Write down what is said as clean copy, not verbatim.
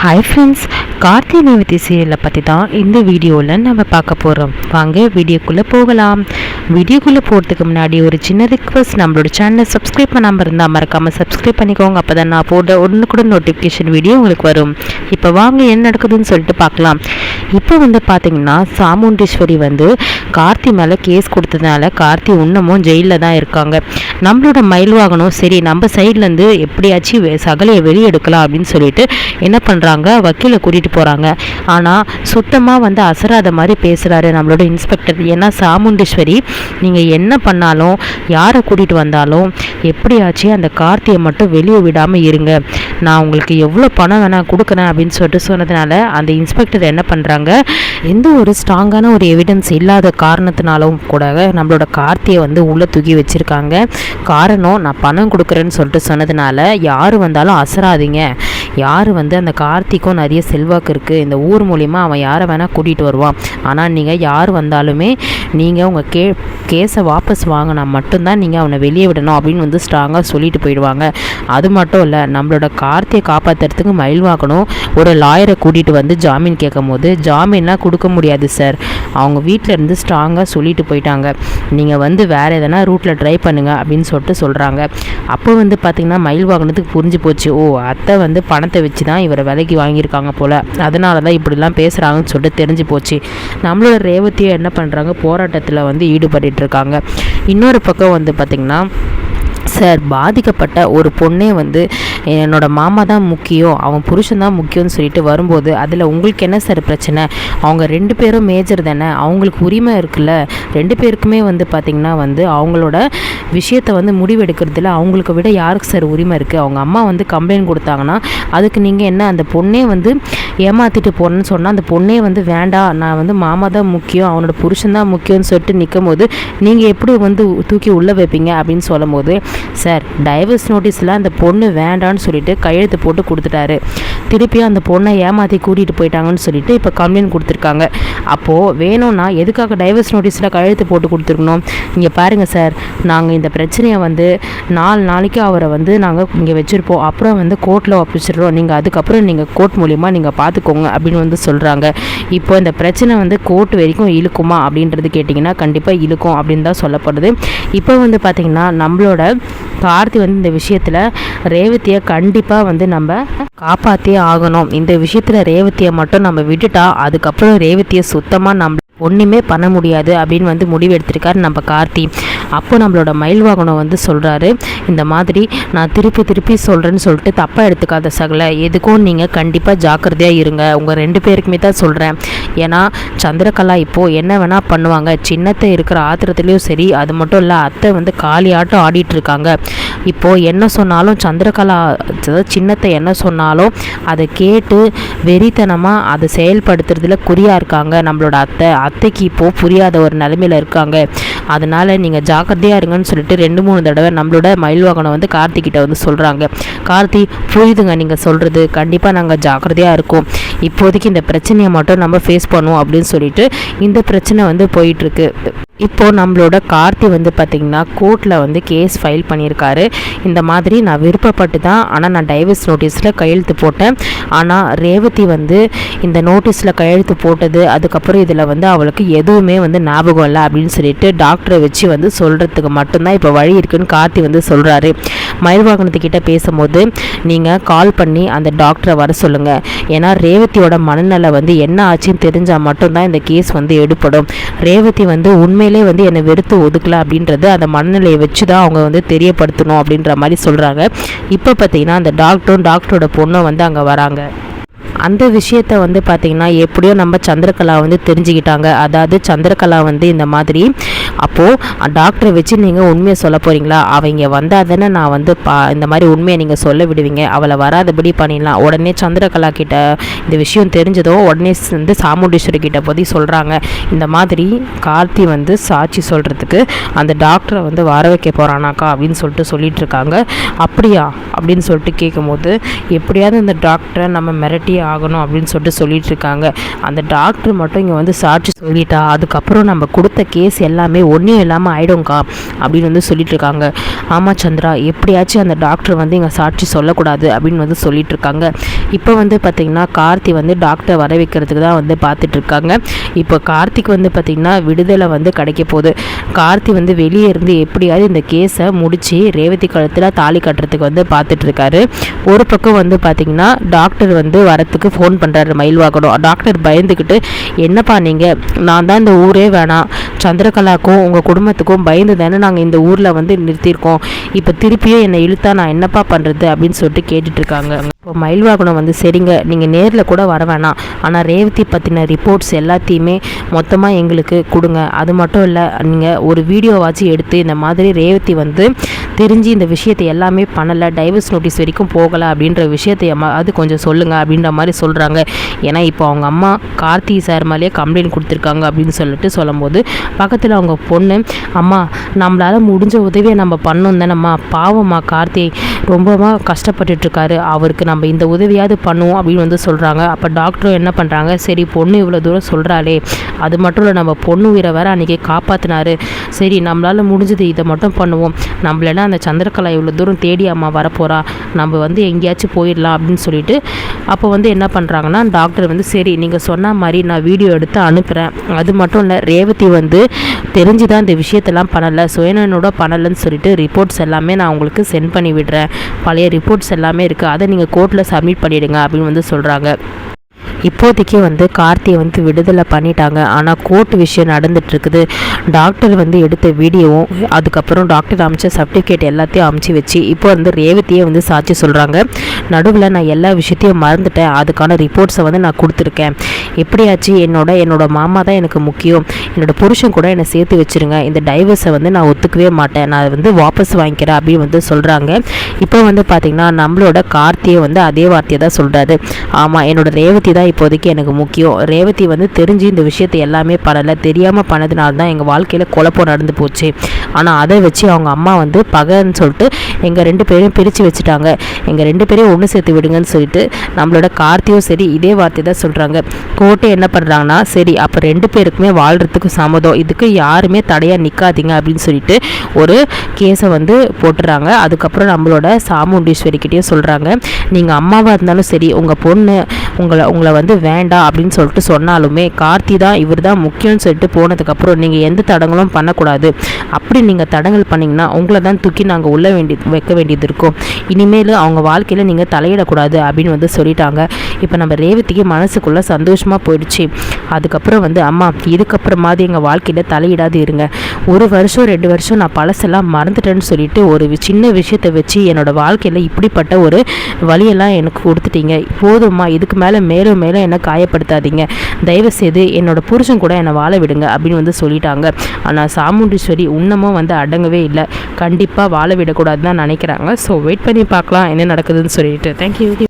Hi friends, Karthi Revathi சீரியலை பற்றி தான் இந்த வீடியோவில் நம்ம பார்க்க போகிறோம். வாங்க வீடியோக்குள்ளே போகலாம். வீடியோக்குள்ளே போகிறதுக்கு முன்னாடி ஒரு சின்ன ரிக்வஸ்ட், நம்மளோட சேனலை சப்ஸ்கிரைப் பண்ணாமல் இருந்தால் மறக்காமல் சப்ஸ்கிரைப் பண்ணிக்கோங்க. அப்போ தான் நான் போட உடனுக்குடன் நோட்டிஃபிகேஷன் வீடியோ உங்களுக்கு வரும். இப்போ வாங்க என்ன நடக்குதுன்னு சொல்லிட்டு பார்க்கலாம். இப்போ பார்த்தீங்கன்னா சாமுண்டீஸ்வரி கார்த்தி மேலே கேஸ் கொடுத்ததுனால கார்த்தி இன்னமும் ஜெயிலில் தான் இருக்காங்க. நம்மளோட மயில்வாகனம் சரி நம்ம சைட்லேருந்து எப்படியாச்சும் சகலையை வெளியே எடுக்கலாம் அப்படின்னு சொல்லிட்டு என்ன பண்ணுறாங்க, வக்கீலை கூட்டிகிட்டு போகிறாங்க. ஆனால் சுத்தமாக அசராத மாதிரி பேசுகிறாரு நம்மளோட இன்ஸ்பெக்டர். ஏன்னா சாமுண்டீஸ்வரி நீங்கள் என்ன பண்ணாலும் யாரை கூட்டிகிட்டு வந்தாலும் எப்படியாச்சும் அந்த கார்த்தியை மட்டும் வெளியே விடாமல் இருங்க, நான் உங்களுக்கு எவ்வளோ பணம் வேணால் கொடுக்குறேன் அப்படின்னு சொல்லிட்டு சொன்னதுனால அந்த இன்ஸ்பெக்டர் என்ன பண்ணுறாங்க, எந்த ஒரு ஸ்ட்ராங்கான ஒரு எவிடன்ஸ் இல்லாத காரணத்தினாலும் கூட நம்மளோட கார்த்தியை உள்ளே தூக்கி வச்சுருக்காங்க. காரணம் நான் பணம் கொடுக்குறேன்னு சொல்லிட்டு சொன்னதுனால யார் வந்தாலும் அசராதிங்க, யார் அந்த கார்த்திக்கும் நிறைய செல்வாக்கு இருக்குது, இந்த ஊர் மூலிமா அவன் யாரை வேணால் கூட்டிகிட்டு வருவான், ஆனால் நீங்கள் யார் வந்தாலுமே நீங்கள் உங்கள் கேஸை வாபஸ் வாங்கினா மட்டும்தான் நீங்கள் அவனை வெளியே விடணும் அப்படின்னு ஸ்ட்ராங்காக சொல்லிட்டு போயிடுவாங்க. அது மட்டும் இல்லை, நம்மளோட கார்த்தியை காப்பாற்றுறதுக்கு மயில்வாகணும் ஒரு லாயரை கூட்டிகிட்டு ஜாமீன் கேட்கும் போது ஜாமீன்லாம் கொடுக்க முடியாது சார், அவங்க வீட்டில் இருந்து ஸ்ட்ராங்காக சொல்லிட்டு போயிட்டாங்க, நீங்கள் வேறு எதனா ரூட்டில் ட்ரை பண்ணுங்கள் அப்படின்னு சொல்லிட்டு சொல்கிறாங்க. அப்போ பார்த்திங்கன்னா மயில்வாகனத்துக்கு புரிஞ்சு போச்சு, ஓ அத்தை பணத்தை வச்சு தான் இவரை விலைக்கு வாங்கியிருக்காங்க போல், அதனால தான் இப்படிலாம் பேசுகிறாங்கன்னு சொல்லிட்டு தெரிஞ்சு போச்சு. நம்மளோட ரேவதியை என்ன பண்ணுறாங்க, போராட்டத்தில் ஈடுபட்டு இருக்காங்க. இன்னொரு பக்கம் பார்த்திங்கன்னா சார், பாதிக்கப்பட்ட ஒரு பொண்ணே என்னோடய மாமா தான் முக்கியம், அவன் புருஷன் தான் முக்கியம்னு சொல்லிட்டு வரும்போது அதில் உங்களுக்கு என்ன சார் பிரச்சனை, அவங்க ரெண்டு பேரும் மேஜர் தானே, அவங்களுக்கு உரிமை இருக்குல்ல, ரெண்டு பேருக்குமே பார்த்திங்கன்னா அவங்களோட விஷயத்தை முடிவெடுக்கிறதுல அவங்களுக்கு விட யாருக்கு சார் உரிமை இருக்குது, அவங்க அம்மா கம்ப்ளைண்ட் கொடுத்தாங்கன்னா அதுக்கு நீங்கள் என்ன அந்த பொண்ணே ஏமாற்றிட்டு போகிறேன்னு சொன்னால் அந்த பொண்ணே வேண்டாம், நான் மாமா தான் முக்கியம், அவனோட புருஷன் தான் முக்கியம்னு சொல்லிட்டு நிற்கும் போது நீங்கள் எப்படி தூக்கி உள்ளே வைப்பீங்க அப்படின்னு சொல்லும் போது, சார் டைவர்ஸ் நோட்டீஸில் அந்த பொண்ணு வேண்டான்னு சொல்லிட்டு கையெழுத்து போட்டு கொடுத்துட்டாரு, திருப்பியும் அந்த பொண்ணை ஏமாற்றி கூட்டிகிட்டு போயிட்டாங்கன்னு சொல்லிட்டு இப்போ கம்ப்ளைண்ட் கொடுத்துருக்காங்க. அப்போது வேணும்னா எதுக்காக டைவர்ஸ் நோட்டீஸில் கையெழுத்து போட்டு கொடுத்துருக்கணும், இங்கே பாருங்கள் சார், நாங்கள் இந்த பிரச்சனையை 4 நாளைக்கு அவரை நாங்கள் இங்கே வச்சுருப்போம், அப்புறம் கோர்ட்டில் ஒப்பிச்சிடுறோம், நீங்கள் அதுக்கப்புறம் நீங்கள் கோர்ட் மூலிமா நீங்கள் பார்த்துக்கோங்க அப்படின்னு சொல்கிறாங்க. இப்போ இந்த பிரச்சனை கோர்ட் வரைக்கும் இழுக்குமா அப்படின்றது கேட்டிங்கன்னா கண்டிப்பாக இழுக்கும் அப்படின்னு தான் சொல்லப்படுது. இப்போ பார்த்திங்கன்னா நம்மளோட கார்த்தி இந்த விஷயத்தில் ரேவதியை கண்டிப்பாக நம்ம காப்பாற்றியே ஆகணும். இந்த விஷயத்தில் ரேவதியை மட்டும் நம்ம விட்டுட்டா அதுக்கப்புறம் ரேவதியை சுத்தமாக நம்ம ஒன்றுமே பண்ண முடியாது அப்படின்னு முடிவு எடுத்திருக்காரு நம்ம கார்த்தி. அப்போ நம்மளோட மயில்வாகனம் சொல்கிறாரு, இந்த மாதிரி நான் திருப்பி சொல்கிறேன்னு சொல்லிட்டு தப்பாக எடுத்துக்காத சகல, எதுக்கும் நீங்கள் கண்டிப்பாக ஜாக்கிரதையாக இருங்க, உங்கள் 2 பேருக்குமே தான் சொல்கிறேன். ஏன்னா சந்திரகலா இப்போது என்ன வேணால் பண்ணுவாங்க, சின்னத்தை இருக்கிற ஆத்திரத்துலேயும் சரி, அது மட்டும் இல்லை அத்தை காளி ஆட்டம் ஆடிட்டுருக்காங்க. இப்போது என்ன சொன்னாலும் சந்திரகலா சின்னத்தை என்ன சொன்னாலும் அதை கேட்டு வெறித்தனமாக அதை செயல்படுத்துறதுல குறியாக இருக்காங்க நம்மளோட அத்தைக்கு இப்போது புரியாத ஒரு நிலைமையில் இருக்காங்க. அதனால் நீங்கள் ஜாக்கிரதையாக இருங்கன்னு சொல்லிட்டு 2-3 தடவை நம்மளோட மயில்வாகனம் கார்த்திகிட்ட சொல்கிறாங்க. கார்த்தி புரியுதுங்க நீங்கள் சொல்கிறது, கண்டிப்பாக நாங்கள் ஜாக்கிரதையாக இருக்கோம், இப்போதைக்கு இந்த பிரச்சனையை மட்டும் நம்ம ஃபேஸ் பண்ணுவோம் அப்படின்னு சொல்லிட்டு இந்த பிரச்சனை போயிட்டுருக்கு. இப்போது நம்மளோட கார்த்தி பார்த்திங்கன்னா கோர்ட்டில் கேஸ் ஃபைல் பண்ணியிருக்காரு. இந்த மாதிரி நான் விருப்பப்பட்டு தான், ஆனால் நான் டைவர்ஸ் நோட்டீஸில் கையெழுத்து போட்டேன், ஆனால் ரேவதி இந்த நோட்டீஸில் கையெழுத்து போட்டது அதுக்கப்புறம் இதில் அவளுக்கு எதுவுமே ஞாபகம் இல்லை அப்படின்னு சொல்லிட்டு டாக்டரை வச்சு சொல்கிறதுக்கு மட்டும்தான் இப்போ வழி இருக்குன்னு கார்த்தி சொல்கிறாரு. மயில்வாகனத்துக்கிட்ட பேசும்போது நீங்கள் கால் பண்ணி அந்த டாக்டரை வர சொல்லுங்கள், ஏன்னா ரேவதியோட மனநிலை என்ன ஆச்சுன்னு தெரிஞ்சால் மட்டும்தான் இந்த கேஸ் எடுப்படும். ரேவதி உண்மையிலே என்னை வெறுத்து ஒதுக்கல அப்படின்றது அந்த மனநிலையை வச்சு தான் அவங்க தெரியப்படுத்தணும் அப்படின்ற மாதிரி சொல்கிறாங்க. இப்போ பார்த்தீங்கன்னா அந்த டாக்டரோட பொண்ணும் அங்கே வராங்க. அந்த விஷயத்தை பார்த்திங்கன்னா எப்படியோ நம்ம சந்திரகலா தெரிஞ்சுக்கிட்டாங்க. அதாவது சந்திரகலா இந்த மாதிரி அப்போது டாக்டரை வச்சு நீங்கள் உண்மையை சொல்ல போகிறீங்களா, அவங்க வந்தால் தானே நான் இந்த மாதிரி உண்மையை நீங்கள் சொல்ல விடுவீங்க, அவளை வராதபடி பண்ணிடலாம். உடனே சந்திரகலா கிட்ட இந்த விஷயம் தெரிஞ்சதோ உடனே சாமுண்டீஸ்வரி கிட்ட போய் சொல்கிறாங்க, இந்த மாதிரி கார்த்தி சாட்சி சொல்கிறதுக்கு அந்த டாக்டரை வர வைக்க போகிறானாக்கா அப்படின்னு சொல்லிட்டு இருக்காங்க. அப்படியா அப்படின்னு சொல்லிட்டு கேட்கும்போது, எப்படியாவது இந்த டாக்டரை நம்ம மிரட்டியே ஆகணும் அப்படின்னு சொல்லிட்டு இருக்காங்க. அந்த டாக்டர் மட்டும் இங்கே சாட்சி சொல்லிட்டா அதுக்கப்புறம் நம்ம கொடுத்த கேஸ் எல்லாமே ஒன்றும் இல்லாமல் ஆகிடும்க்கா அப்படின்னு வந்து சொல்லிட்டு இருக்காங்க. ஆமாம் சந்திரா, எப்படியாச்சும் அந்த டாக்டர் வந்து இங்கே சாட்சி சொல்லக்கூடாது அப்படின்னு வந்து சொல்லிட்டு இருக்காங்க. இப்போ வந்து பார்த்திங்கன்னா கார்த்தி வந்து டாக்டர் வர வைக்கிறதுக்கு தான் வந்து பார்த்துட்டு இருக்காங்க. இப்போ கார்த்திக் வந்து பார்த்திங்கன்னா விடுதலை வந்து கிடைக்க போகுது. கார்த்தி வந்து வெளியே இருந்து எப்படியாவது இந்த கேஸை முடித்து ரேவதி கழுத்தில் தாலி கட்டுறதுக்கு வந்து பார்த்துட்ருக்காரு. ஒரு பக்கம் வந்து பார்த்திங்கன்னா டாக்டர் வந்து வரத்துக்கு ஃபோன் பண்ணுறாரு மயில்வாகனம். டாக்டர் பயந்துக்கிட்டு, என்னப்பா நீங்கள், நான் தான் இந்த ஊரே வேணாம், சந்திரகலாக்கும் உங்கள் குடும்பத்துக்கும் பயந்து தானே நாங்கள் இந்த ஊரில் வந்து நிறுத்தியிருக்கோம், இப்போ திருப்பியும் என்னை இழுத்தா நான் என்னப்பா பண்ணுறது அப்படின்னு சொல்லிட்டு கேட்டுட்ருக்காங்க. இப்போ மயில்வாகனம் வந்து, சரிங்க நீங்கள் நேரில் கூட வர வேணாம், ஆனால் ரேவதி பற்றின ரிப்போர்ட்ஸ் எல்லாத்தையுமே மொத்தமாக எங்களுக்கு கொடுங்க. அது மட்டும் இல்லை, நீங்கள் ஒரு வீடியோவாச்சும் எடுத்து இந்த மாதிரி ரேவதி வந்து தெரிஞ்சு இந்த விஷயத்தை எல்லாமே பண்ணலை, டைவர்ஸ் நோட்டீஸ் வரைக்கும் போகலை அப்படின்ற விஷயத்தை அது கொஞ்சம் சொல்லுங்கள் அப்படின்ற மாதிரி சொல்கிறாங்க. ஏன்னா இப்போ அவங்க அம்மா கார்த்தி சார் மேலேயே கம்ப்ளைண்ட் கொடுத்துருக்காங்க அப்படின்னு சொல்லிட்டு சொல்லும்போது பக்கத்தில் அவங்க பொண்ணு, அம்மா நம்மளால் முடிஞ்ச உதவியை நம்ம பண்ணோம் தானேம்மா, பாவம்மா கார்த்தி ரொம்பமா கஷ்டப்பட்டுட்ருக்காரு, அவருக்கு நம்ம இந்த உதவியாவது பண்ணுவோம் அப்படின்னு வந்து சொல்கிறாங்க. அப்போ டாக்டரும் என்ன பண்ணுறாங்க, சரி பொண்ணு இவ்வளோ தூரம் சொல்கிறாளே, அது மட்டும் இல்லை நம்ம பொண்ணு உயிரை வேறு அன்றைக்கி காப்பாற்றினாரு, சரி நம்மளால் முடிஞ்சது இதை மட்டும் பண்ணுவோம், நம்மளனா அந்த சந்திரகலா இவ்வளோ தூரம் தேடி அம்மா வரப்போகிறா, நம்ம வந்து எங்கேயாச்சும் போயிடலாம் அப்படின்னு சொல்லிட்டு அப்போ வந்து என்ன பண்ணுறாங்கன்னா டாக்டர் வந்து, சரி நீங்கள் சொன்ன மாதிரி நான் வீடியோ எடுத்து அனுப்புகிறேன், அது மட்டும் இல்லை ரேவதி வந்து தெரிஞ்சு தான் இந்த விஷயத்தெல்லாம் பண்ணலை, சுயநலனோட பண்ணலைன்னு சொல்லிட்டு ரிப்போர்ட்ஸ் எல்லாமே நான் உங்களுக்கு சென்ட் பண்ணி விடுறேன், பழைய ரிப்போர்ட்ஸ் எல்லாமே இருக்குது, அதை நீங்கள் கோர்ட்டில் சப்மிட் பண்ணிவிடுங்க அப்படின்னு வந்து சொல்கிறாங்க. இப்போதைக்கு வந்து கார்த்தியை வந்து விடுதலை பண்ணிட்டாங்க. ஆனால் கோர்ட் விஷயம் நடந்துகிட்ருக்குது. டாக்டர் வந்து எடுத்த வீடியோவும் அதுக்கப்புறம் டாக்டர் அமைச்ச சர்டிஃபிகேட் எல்லாத்தையும் அமைச்சு வச்சு இப்போ வந்து ரேவதியை வந்து சாட்சி சொல்கிறாங்க. நடுவில் நான் எல்லா விஷயத்தையும் மறந்துட்டேன், அதுக்கான ரிப்போர்ட்ஸை வந்து நான் கொடுத்துருக்கேன், எப்படியாச்சு என்னோட மாமா தான் எனக்கு முக்கியம், என்னோட புருஷன் கூட என்னை சேர்த்து வச்சுருங்க, இந்த டைவர்ஸை வந்து நான் ஒத்துக்கவே மாட்டேன், நான் வந்து வாபஸ் வாங்கிக்கிறேன் அப்படின்னு வந்து சொல்கிறாங்க. இப்போ வந்து பார்த்திங்கன்னா நம்மளோட கார்த்தியை வந்து அதே வார்த்தையை தான் சொல்கிறாரு. ஆமாம், என்னோட ரேவதி தான் இப்போதைக்கு எனக்கு முக்கியம், ரேவதி வந்து தெரிஞ்சு இந்த விஷயத்தை எல்லாமே பண்ணலை, தெரியாமல் பண்ணதுனால தான் எங்கள் வாழ்க்கையில் குழப்பம் நடந்து போச்சு, ஆனால் அதை வச்சு அவங்க அம்மா வந்து பகைன்னு சொல்லிட்டு எங்கள் 2 பேரையும் பிரித்து வச்சுட்டாங்க, எங்கள் 2 பேரையும் ஒன்று சேர்த்து விடுங்கன்னு சொல்லிட்டு நம்மளோட கார்த்தியும் சரி இதே வார்த்தை தான் சொல்கிறாங்க. கோர்ட்டை என்ன பண்ணுறாங்கன்னா, சரி அப்போ 2 பேருக்குமே வாழ்கிறதுக்கு சம்மதம், இதுக்கு யாருமே தடையாக நிற்காதீங்க அப்படின்னு சொல்லிட்டு ஒரு கேஸை வந்து போட்டுறாங்க. அதுக்கப்புறம் நம்மளோட சாமுண்டீஸ்வரிக்கிட்டேயும் சொல்கிறாங்க, நீங்கள் அம்மாவாக இருந்தாலும் சரி உங்கள் பொண்ணு உங்களை வந்து வேண்டாம் அப்படின்னு சொல்லிட்டு சொன்னாலுமே கார்த்தி தான் இவர் தான் முக்கியம்னு சொல்லிட்டு போனதுக்கப்புறம் நீங்கள் எந்த தடங்களும் பண்ணக்கூடாது, அப்படி நீங்கள் தடங்கள் பண்ணிங்கன்னா உங்களை தான் தூக்கி நாங்கள் வைக்க வேண்டியது இருக்கும், இனிமேல் அவங்க வாழ்க்கையில் நீங்கள் தலையிடக்கூடாது அப்படின்னு வந்து சொல்லிட்டாங்க. இப்போ நம்ம ரேவதிக்கு மனசுக்குள்ளே சந்தோஷமாக போயிடுச்சு. அதுக்கப்புறம் வந்து, அம்மா இதுக்கப்புறமாதிரி எங்கள் வாழ்க்கையில் தலையிடாது இருங்க, 1 வருஷம் 2 வருஷம் நான் பழசெல்லாம் மறந்துட்டேன்னு சொல்லிட்டு ஒரு சின்ன விஷயத்தை வச்சு என்னோடய வாழ்க்கையில் இப்படிப்பட்ட ஒரு வழியெல்லாம் எனக்கு கொடுத்துட்டீங்க, போதும்மா இதுக்கு மேலே மேலும் என்னை காயப்படுத்தாதீங்க, தயவுசெய்து என்னோட புருஷன் கூட என்னை வாழ விடுங்க அப்படின்னு வந்து சொல்லிட்டாங்க. ஆனால் சாமுண்டீஸ்வரி இன்னமும் வந்து அடங்கவே இல்லை, கண்டிப்பாக வாழ விடக்கூடாதுன்னு தான் நினைக்கிறாங்க. ஸோ வெயிட் பண்ணி பார்க்கலாம் என்ன நடக்குதுன்னு சொல்லிட்டு. தேங்க்யூ.